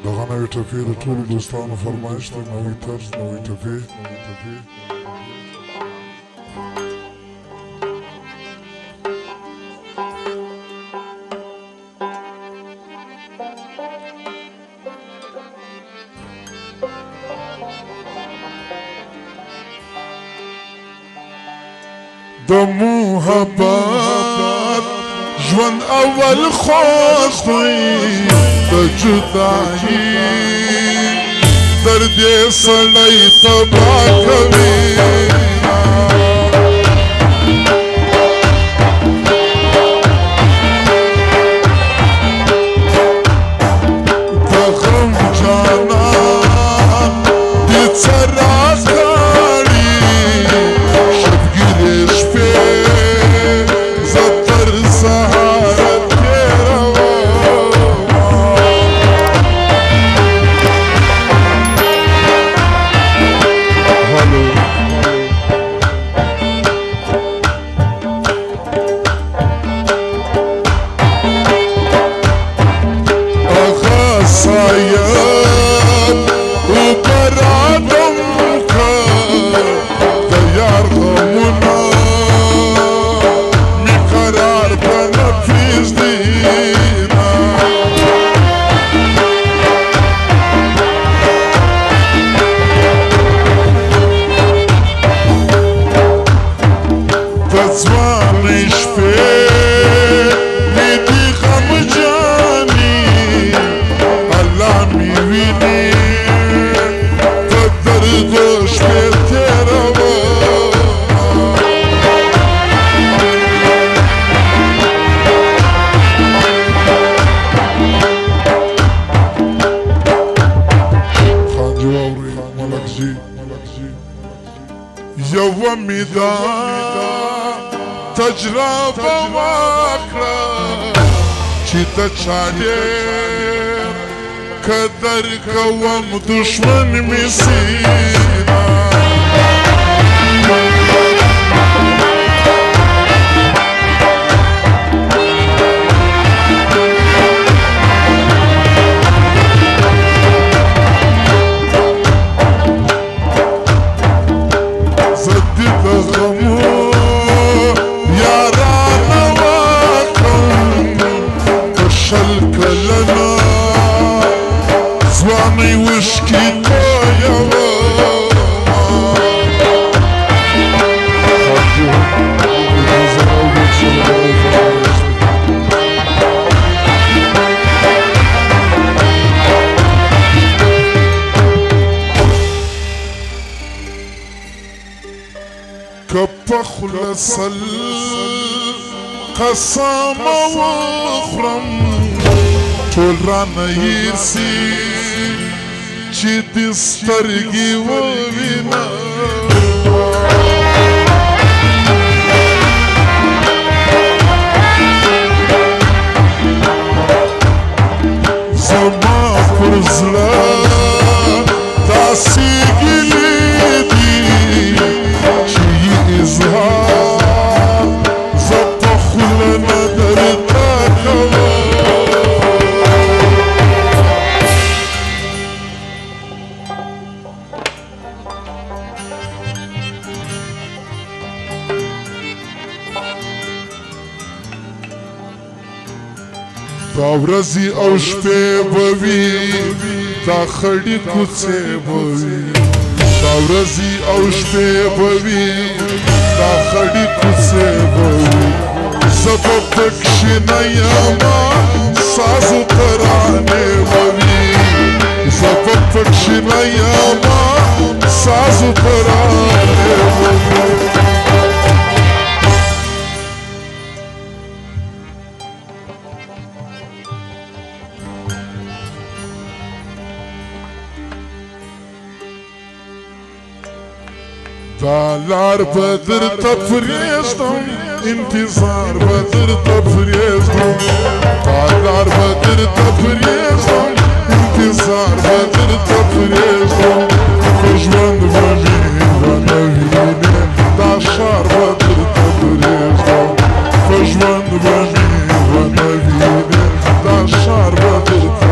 دغه نوې ټپې د ټولو دوستانو فرمایش دی، نوې طرز، نوې ټپې. د محبت ژوند اول خوښ وي، د جدایي درد یې سړی تباه کوي. د غم جانان دې څه راکړي، شبګیرې شپې زه تر سهاره یوه مې دا تجربه وکړه چې د چا ډېر قدر کوم دشمن مې سینا. که په خوله سل قسم وخورم ټول رانه هېر سي چې دې سترګې ووینم. زما پر زړه داسې ګیلې دي چې یې اظهار زه په خوله نه درته کوم. دا ورځې او شپې به وي، دا خړې کوڅې به وي. دا ورځې او شپې به وي، دا خړې کوڅې به وي. زه به پکښې نه یمه، ساز و ترانې به وي. زه به پکښې نه یمه، ساز و ترانې به وي. دا لار به درته پرېږدم، انتظار به درته پرېږدم. دا لار به درته پرېږدم، انتظار به درته پرېږدم. په ژوند به مې ونه وینې، دا ښار به درته پرېږدم. په ژوند به مې ونه وینې، دا ښار به درته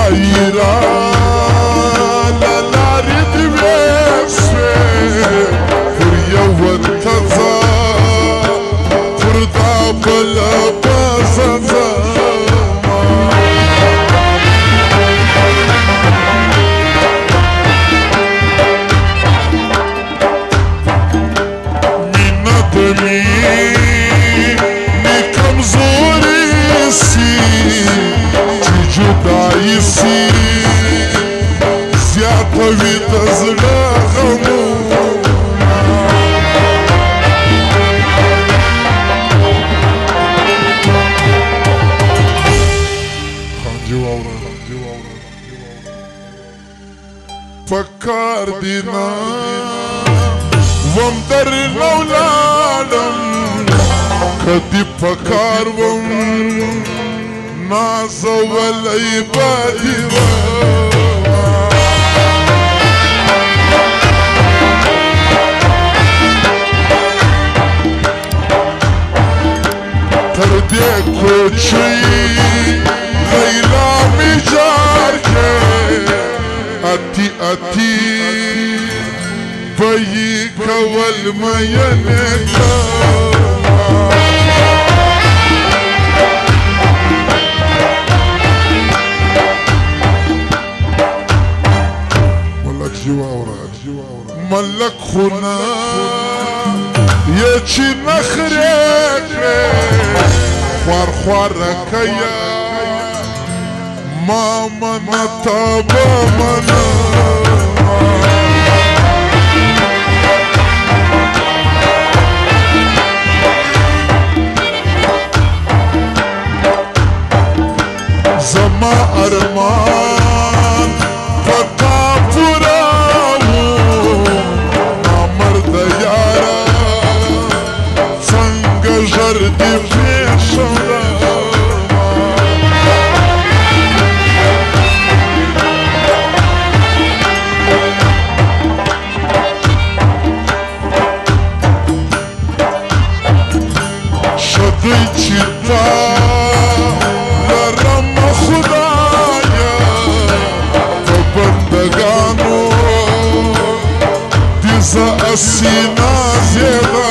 جدایرا للاری دویسوی پر یو ورتزا پر دا بلا بازنزا مینا دمی نکم زوری سی چی جدایی سی زیادوی دزلا غمو فکر دینا وم در نولادم کدی فکر وم ناز ولی بادی تر دی کوچی غیلا می جار کے اتی اتی بایی کول مینے کا ملک جواورا ملک خونا یہ چی نخریک خوار خوار رکیا ماما نتابا منا زما ارمان پتا پراو نامرد یارا سنگ جردی پیشورا شدی چیتا لرم خدایا تو بندگانو دیزا اسینا زیدا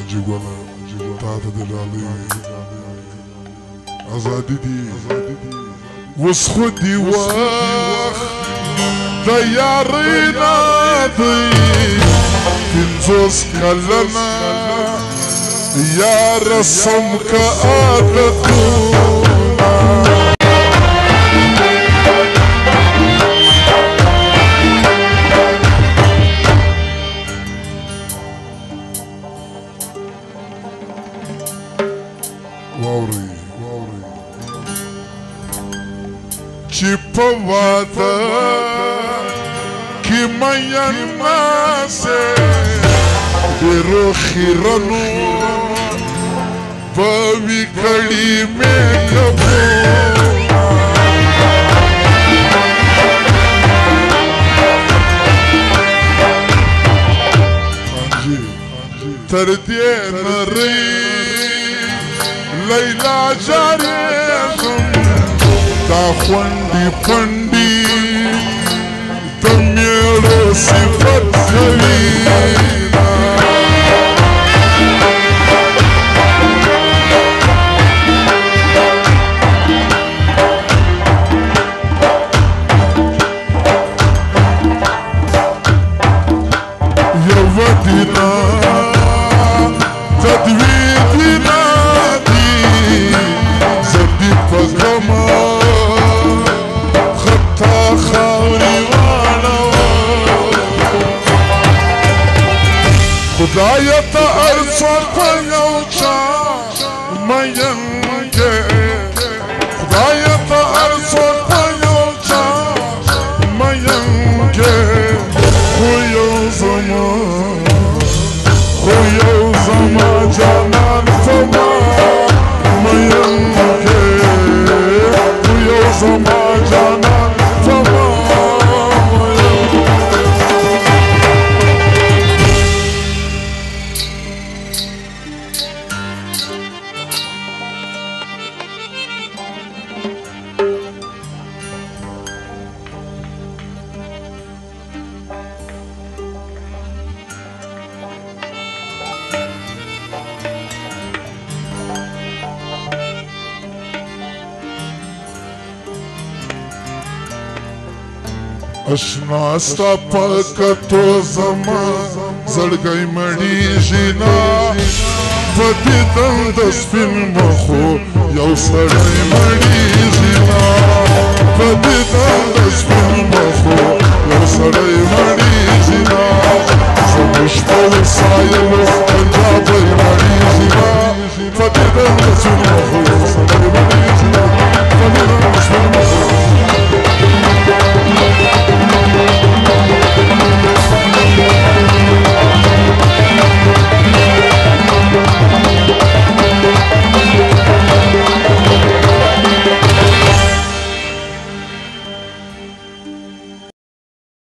عجیبانا تاتا دلالی آزادی دی وس خودی وقت دا یارینا دی پینزوز کلنا یا رسم کا عادتونا واوری چی پا وادا کی مین ناسه دیرو خیرانو باوی کڑی میں کبو تردی نری لیلا جاریزم دا خوندی پندی دمیرو صفت کوینا یودینا تدویدینا دی زدی پاکما خطا خاوری وانا خدایت ارسان پنیوچا مینگه خدایت ارسان پنیوچا مینگه خویو زمان جانان فما مینگه خویو زمان جانان فما اشنا ستا پکتو زما زړګی مړیږي نا په دیدن د سپین مخو یو سړی مړیږي نا په دیدن د سپین مخو یو سړی مړیږي نا زموږ په وسایلو